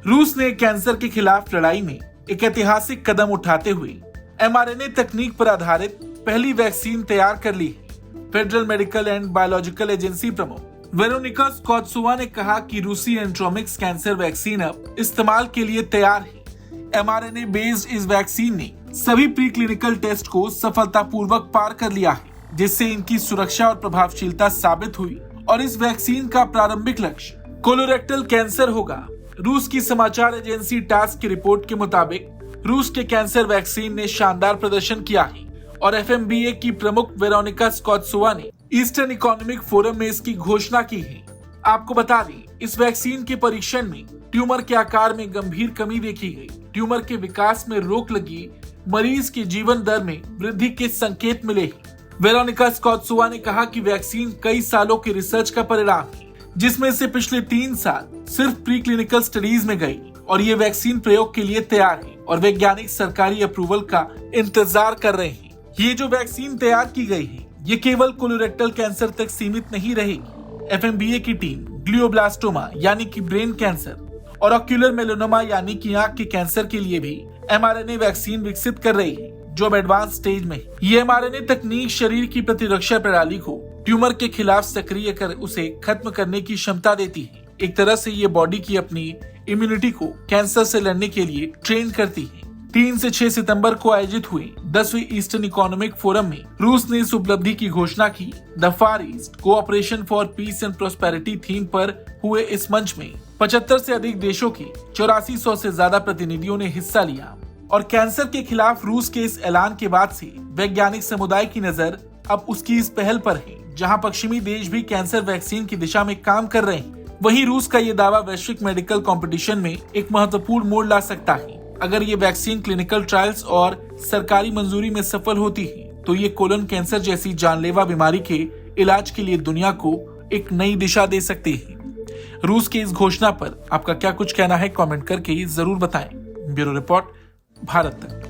रूस ने कैंसर के खिलाफ लड़ाई में एक ऐतिहासिक कदम उठाते हुए mRNA तकनीक पर आधारित पहली वैक्सीन तैयार कर ली है। Federal medical and biological agency प्रमुख वेरोनिका स्कॉत्सोवा ने कहा कि रूसी एंट्रोमिक्स कैंसर वैक्सीन अब इस्तेमाल के लिए तैयार है। mRNA बेस्ड इस वैक्सीन ने सभी प्री क्लिनिकल टेस्ट को सफलतापूर्वक पार कर लिया है, जिससे इनकी सुरक्षा और प्रभावशीलता साबित हुई और इस वैक्सीन का प्रारंभिक लक्ष्य कोलोरेक्टल कैंसर होगा। रूस की समाचार एजेंसी टास की रिपोर्ट के मुताबिक रूस के कैंसर वैक्सीन ने शानदार प्रदर्शन किया है और FMBA की प्रमुख वेरोनिका स्कॉत्सोवा ने ईस्टर्न इकोनॉमिक फोरम में इसकी घोषणा की है। आपको बता दें, इस वैक्सीन के परीक्षण में ट्यूमर के आकार में गंभीर कमी देखी गई, ट्यूमर के विकास में रोक लगी, मरीज के जीवन दर में वृद्धि के संकेत मिले हैं। वेरोनिका स्कॉत्सोवा ने कहा कि वैक्सीन कई सालों की रिसर्च का परिणाम है, जिसमें से पिछले 3 साल सिर्फ प्री क्लिनिकल स्टडीज में गई और ये वैक्सीन प्रयोग के लिए तैयार है और वैज्ञानिक सरकारी अप्रूवल का इंतजार कर रहे हैं। ये जो वैक्सीन तैयार की गई है, ये केवल कोलोरेक्टल कैंसर तक सीमित नहीं रहेगी। FMBA की टीम ग्लियोब्लास्टोमा यानी कि ब्रेन कैंसर और ऑक्यूलर मेलानोमा यानी कि आंख के कैंसर के लिए भी mRNA वैक्सीन विकसित कर रही है, जो अब एडवांस स्टेज में है। ये mRNA तकनीक शरीर की प्रतिरक्षा प्रणाली को ट्यूमर के खिलाफ सक्रिय कर उसे खत्म करने की क्षमता देती है। एक तरह से ये बॉडी की अपनी इम्यूनिटी को कैंसर से लड़ने के लिए ट्रेन करती है। 3 से 6 सितंबर को आयोजित हुए 10वीं ईस्टर्न इकोनॉमिक फोरम में रूस ने इस उपलब्धि की घोषणा की। The far east cooperation for piece and prosperity theme पर हुए इस मंच में 75 से अधिक देशों के 8400 से ज्यादा प्रतिनिधियों ने हिस्सा लिया और कैंसर के खिलाफ रूस के इस ऐलान के बाद से वैज्ञानिक समुदाय की नजर अब उसकी इस पहल पर है, जहां पश्चिमी देश भी कैंसर वैक्सीन की दिशा में काम कर रहे हैं। वहीं रूस का ये दावा वैश्विक मेडिकल कंपटीशन में एक महत्वपूर्ण मोड़ ला सकता है। अगर ये वैक्सीन क्लिनिकल ट्रायल्स और सरकारी मंजूरी में सफल होती है, तो ये कोलन कैंसर जैसी जानलेवा बीमारी के इलाज के लिए दुनिया को एक नई दिशा दे सकती है। रूस की इस घोषणा पर आपका क्या कुछ कहना है, कमेंट करके जरूर बताएं। ब्यूरो रिपोर्ट, भारत तक।